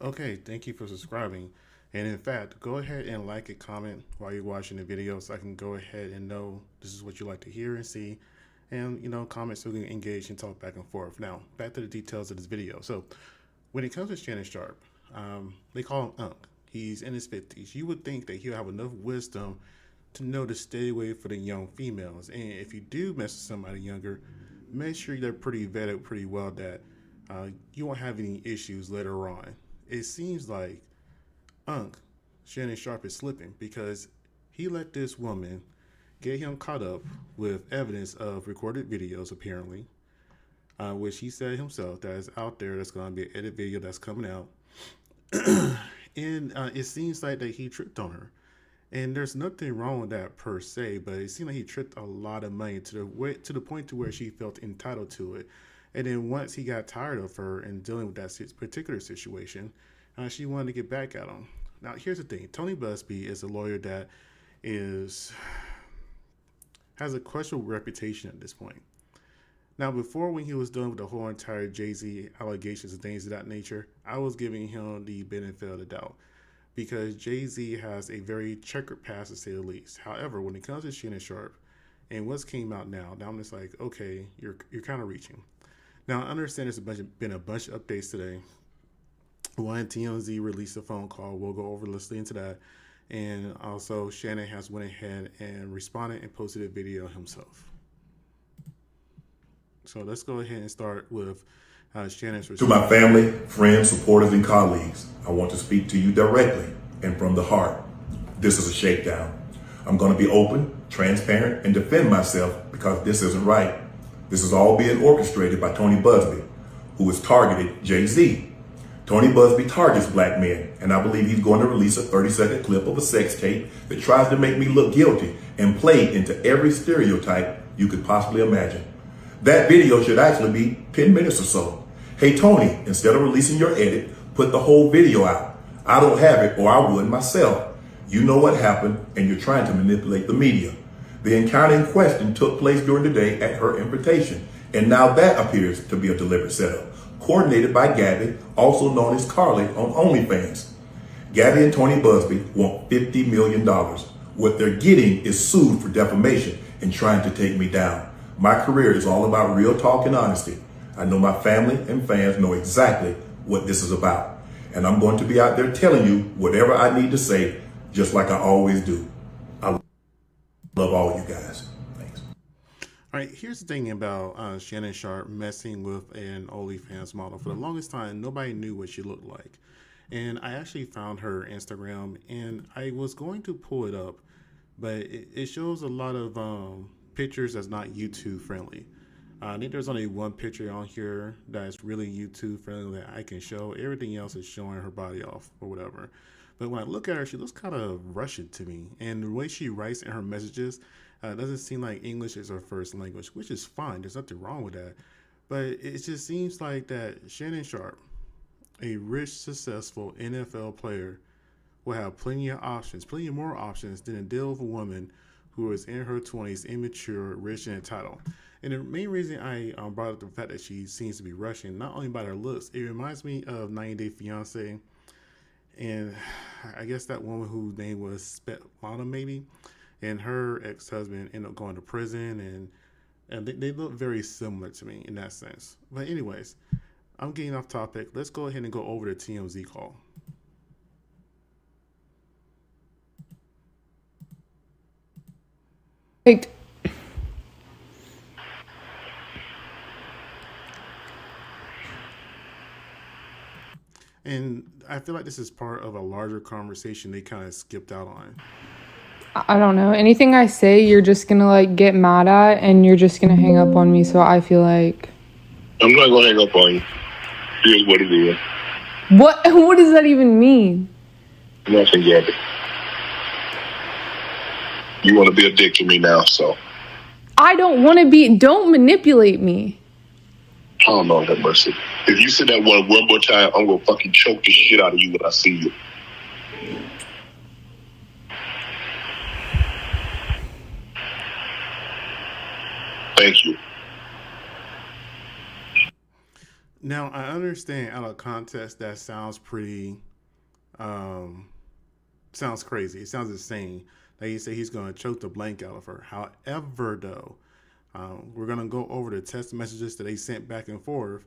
Okay, thank you for subscribing. And in fact, go ahead and like and comment while you're watching the video so I can go ahead and know this is what you like to hear and see. And, comment so we can engage and talk back and forth. Now, back to the details of this video. So, when it comes to Shannon Sharpe, they call him Unc. He's in his 50s. You would think that he'll have enough wisdom to know to stay away from the young females. And if you do mess with somebody younger, make sure they're pretty vetted pretty well that you won't have any issues later on. It seems like Unc, Shannon Sharpe, is slipping because he let this woman get him caught up with evidence of recorded videos, apparently, which he said himself that is out there. That's going to be an edit video that's coming out. And it seems like that he tricked on her. And there's nothing wrong with that per se, but it seemed like he tricked a lot of money to the point to where she felt entitled to it. And then once he got tired of her and dealing with that particular situation, she wanted to get back at him. Now, here's the thing. Tony Busby is a lawyer that has a questionable reputation at this point. Now, before, when he was done with the whole entire Jay-Z allegations and things of that nature, I was giving him the benefit of the doubt because Jay-Z has a very checkered past, to say the least. However, when it comes to Shannon Sharpe and what's came out now I'm just like, okay, you're kind of reaching. Now, I understand there's been a bunch of updates today. One, TMZ released a phone call. We'll go over listening to that. And also, Shannon has went ahead and responded and posted a video himself. So let's go ahead and start with Shannon's response. To my family, friends, supporters, and colleagues, I want to speak to you directly and from the heart. This is a shakedown. I'm going to be open, transparent, and defend myself because this isn't right. This is all being orchestrated by Tony Busby, who has targeted Jay-Z. Tony Busby targets black men, and I believe he's going to release a 30-second clip of a sex tape that tries to make me look guilty and play into every stereotype you could possibly imagine. That video should actually be 10 minutes or so. Hey, Tony, instead of releasing your edit, put the whole video out. I don't have it, or I would myself. You know what happened, and you're trying to manipulate the media. The encounter in question took place during the day at her invitation, and now that appears to be a deliberate setup, coordinated by Gabby, also known as Carly on OnlyFans. Gabby and Tony Busby want $50 million. What they're getting is sued for defamation and trying to take me down. My career is all about real talk and honesty. I know my family and fans know exactly what this is about. And I'm going to be out there telling you whatever I need to say, just like I always do. I love all you guys. Thanks. All right, here's the thing about Shannon Sharpe messing with an OnlyFans model. For the longest time, nobody knew what she looked like. And I actually found her Instagram, and I was going to pull it up, but it shows a lot of pictures that's not YouTube friendly. I think there's only one picture on here that's really YouTube friendly that I can show. Everything else is showing her body off or whatever. But when I look at her, she looks kind of Russian to me. And the way she writes in her messages doesn't seem like English is her first language, which is fine. There's nothing wrong with that. But it just seems like that Shannon Sharpe, a rich, successful NFL player, will have plenty of options, plenty more options than to deal with a woman who is in her 20s, immature, rich, and entitled. And the main reason I brought up the fact that she seems to be Russian, not only by her looks, it reminds me of 90 Day Fiance. And I guess that woman whose name was Svetlana, maybe, and her ex-husband ended up going to prison, and they look very similar to me in that sense. But anyways, I'm getting off topic. Let's go ahead and go over the TMZ call. Like, And I feel like this is part of a larger conversation they kind of skipped out on. I don't know. Anything I say, you're just gonna like get mad at, and you're just gonna hang up on me. So I feel like I'm not gonna hang up on you. Here's what it is. what? What does that even mean? Nothing, Gabby. You want to be a dick to me now, so. I don't want to be. Don't manipulate me. Oh, Lord have mercy. If you say that one more time, I'm gonna fucking choke the shit out of you when I see you. Thank you. Now I understand out of context that sounds pretty um sounds crazy. It sounds insane. Like you say he's gonna choke the blank out of her. However though, we're gonna go over the text messages that they sent back and forth,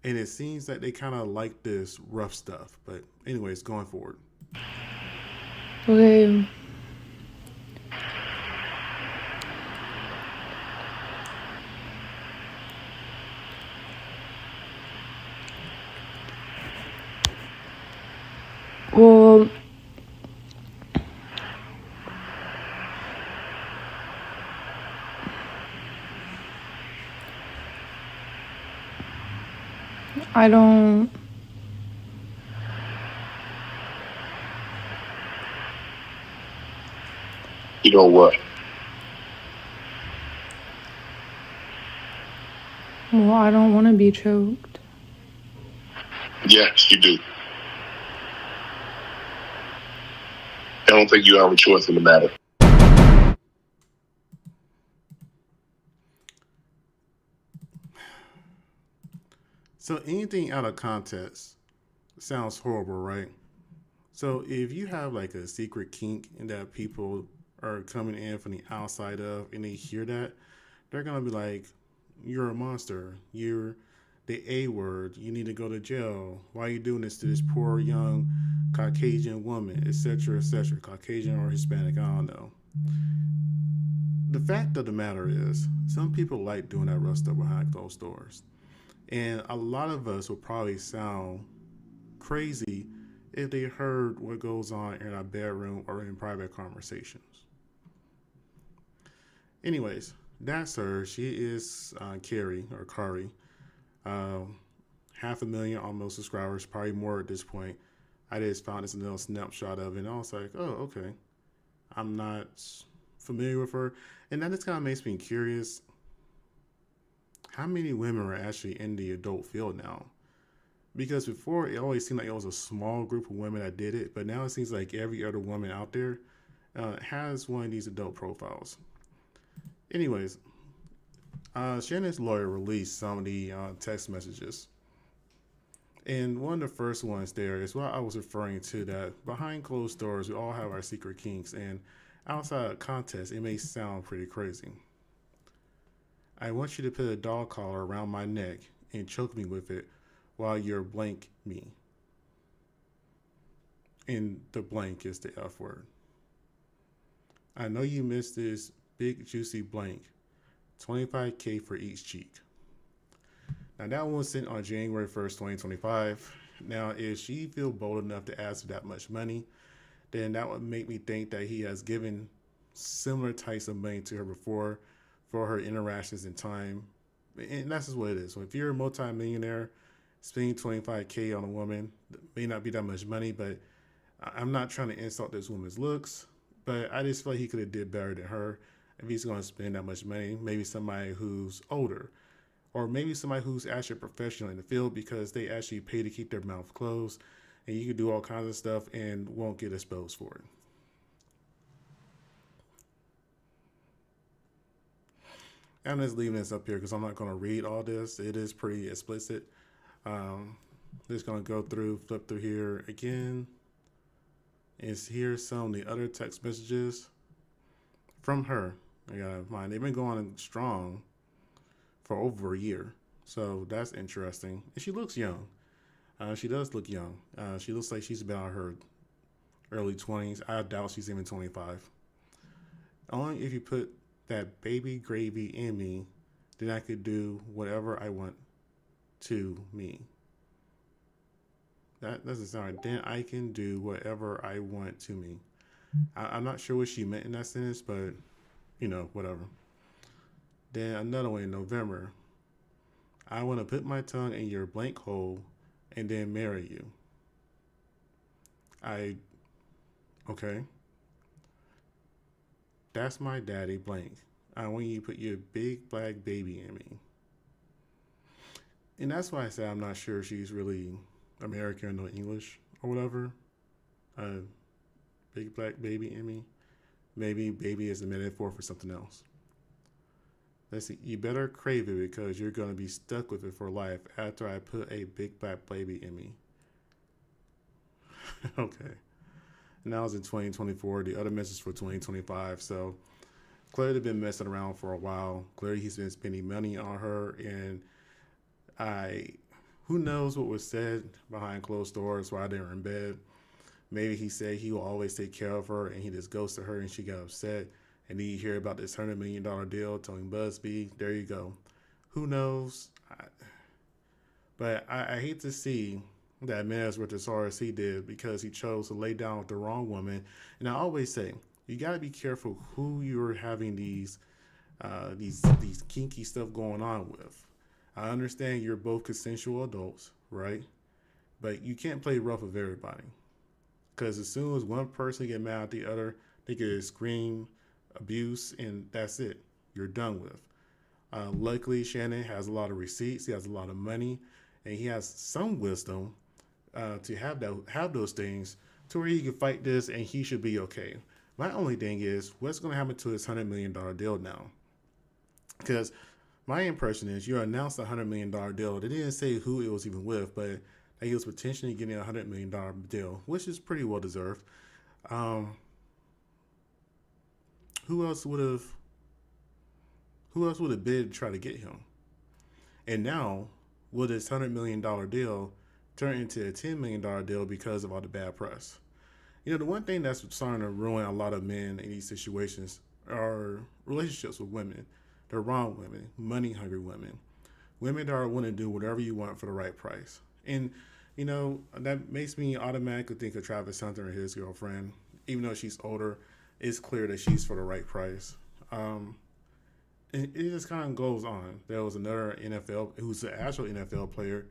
and it seems that they kind of like this rough stuff. But anyways, going forward. Okay. Well, I don't. You know what? Well, I don't want to be choked. Yes, you do. I don't think you have a choice in the matter. So anything out of context sounds horrible, right? So if you have like a secret kink and that people are coming in from the outside of and they hear that, they're gonna be like, "You're a monster. You're the A word. You need to go to jail. Why are you doing this to this poor young Caucasian woman, etc., etc., Caucasian or Hispanic? I don't know." The fact of the matter is, some people like doing that rough stuff behind closed doors, and a lot of us will probably sound crazy if they heard what goes on in our bedroom or in private conversations. Anyways, that's her. She is Carrie or Kari. Um, 500,000 almost subscribers, probably more at this point. I just found this little snapshot of it, and I was like, oh, okay. I'm not familiar with her. And that just kind of makes me curious how many women are actually in the adult field now? Because before, it always seemed like it was a small group of women that did it, but now it seems like every other woman out there has one of these adult profiles. Anyways, Shannon's lawyer released some of the text messages. And one of the first ones there is what I was referring to, that behind closed doors, we all have our secret kinks. And outside of context, it may sound pretty crazy. I want you to put a dog collar around my neck and choke me with it while you're blank me. And the blank is the F word. I know you missed this big juicy blank. 25K for each cheek. Now that one was sent on January 1st, 2025. Now if she feel bold enough to ask for that much money, then that would make me think that he has given similar types of money to her before for her interactions in time. And that's just what it is. So if you're a multi-millionaire, spending 25K on a woman may not be that much money, but I'm not trying to insult this woman's looks, but I just feel like he could have did better than her if he's going to spend that much money. Maybe somebody who's older, or maybe somebody who's actually a professional in the field because they actually pay to keep their mouth closed, and you can do all kinds of stuff and won't get exposed for it. I'm just leaving this up here because I'm not going to read all this. It is pretty explicit. Just going to go through, flip through here again. Is here some of the other text messages from her. I gotta mind, they've been going strong for over a year. So that's interesting. And she looks young. She does look young. She looks like she's about her early 20s. I doubt she's even 25. Only if you put that baby gravy in me, then I could do whatever I want to me. That doesn't sound right. Then I can do whatever I want to me. I'm not sure what she meant in that sentence, but whatever. Then another one in November. I want to put my tongue in your blank hole and then marry you. Okay. That's my daddy blank. I want you to put your big black baby in me. And that's why I say I'm not sure she's really American or English or whatever. Big black baby in me. Maybe baby is a metaphor for something else. Let's see. You better crave it because you're going to be stuck with it for life after I put a big black baby in me. Okay. Now it's in 2024. The other message for 2025. So clearly they've been messing around for a while. Clearly he's been spending money on her, and who knows what was said behind closed doors while they were in bed. Maybe he said he will always take care of her, and he just ghosted her, and she got upset. And then you hear about this $100 million deal, telling Busby, there you go. Who knows? But I hate to see that man as much as hard as he did because he chose to lay down with the wrong woman. And I always say, you got to be careful who you're having these kinky stuff going on with. I understand you're both consensual adults, right? But you can't play rough with everybody. Because as soon as one person get mad at the other, they could scream abuse, and that's it. You're done with. Luckily, Shannon has a lot of receipts. He has a lot of money, and he has some wisdom to have those things to where he can fight this, and he should be okay. My only thing is, what's going to happen to his $100 million deal now? Because my impression is you announced a $100 million deal. They didn't say who it was even with, but that he was potentially getting a $100 million deal, which is pretty well deserved. Who else would have bid to try to get him? And now, will this $100 million deal turn into a $10 million deal because of all the bad press? You know, the one thing that's starting to ruin a lot of men in these situations are relationships with women. The wrong women, money-hungry women. Women that are willing to do whatever you want for the right price. And, you know, that makes me automatically think of Travis Hunter and his girlfriend. Even though she's older, it's clear that she's for the right price. And it just kind of goes on. There was another NFL, who's an actual NFL player,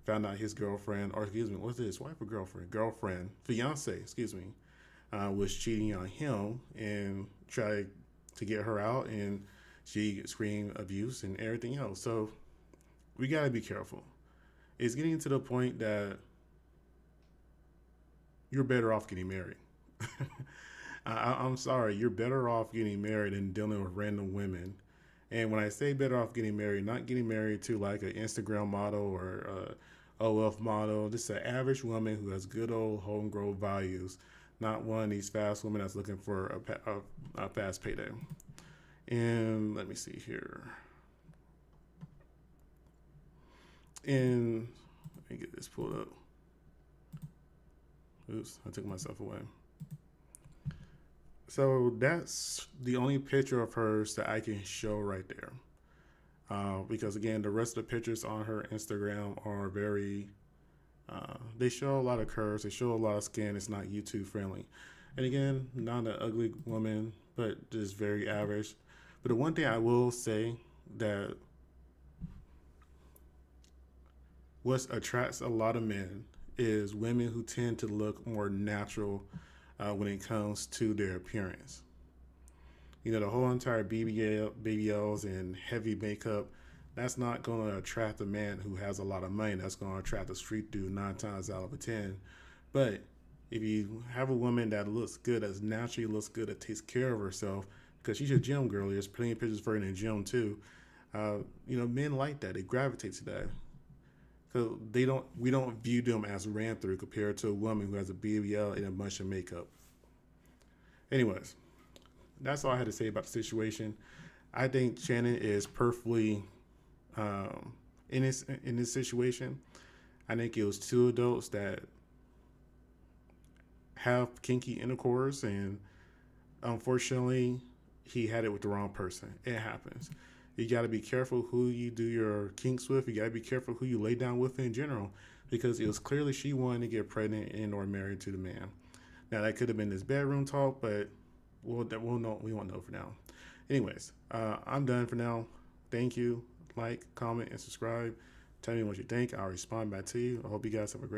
found out his girlfriend, or excuse me, what's this, wife or girlfriend? Girlfriend, fiance, excuse me, was cheating on him and tried to get her out, and she screamed abuse and everything else. So we got to be careful. It's getting to the point that you're better off getting married. I'm sorry, you're better off getting married than dealing with random women. And when I say better off getting married, not getting married to like an Instagram model or a OF model, just an average woman who has good old homegrown values, not one of these fast women that's looking for a fast payday. And let me see here. And let me get this pulled up. Oops, I took myself away. So that's the only picture of hers that I can show right there. Because again, the rest of the pictures on her Instagram are very, they show a lot of curves, they show a lot of skin, it's not YouTube friendly. And again, not an ugly woman, but just very average. But the one thing I will say that what attracts a lot of men is women who tend to look more natural when it comes to their appearance. You know, the whole entire BBLs and heavy makeup, that's not going to attract a man who has a lot of money. That's going to attract a street dude 9 times out of 10. But if you have a woman that looks good, that naturally looks good, that takes care of herself, because she's a gym girl, there's plenty of pictures of her in the gym too. You know, men like that. They gravitate to that. So we don't view them as ran through compared to a woman who has a BBL and a bunch of makeup. Anyways, that's all I had to say about the situation. I think Shannon is perfectly in this situation. I think it was two adults that have kinky intercourse, and unfortunately, he had it with the wrong person. It happens. You got to be careful who you do your kinks with. You got to be careful who you lay down with in general, because it was clearly she wanted to get pregnant and or married to the man. Now, that could have been this bedroom talk, but we won't know for now. Anyways, I'm done for now. Thank you. Like, comment, and subscribe. Tell me what you think. I'll respond back to you. I hope you guys have a great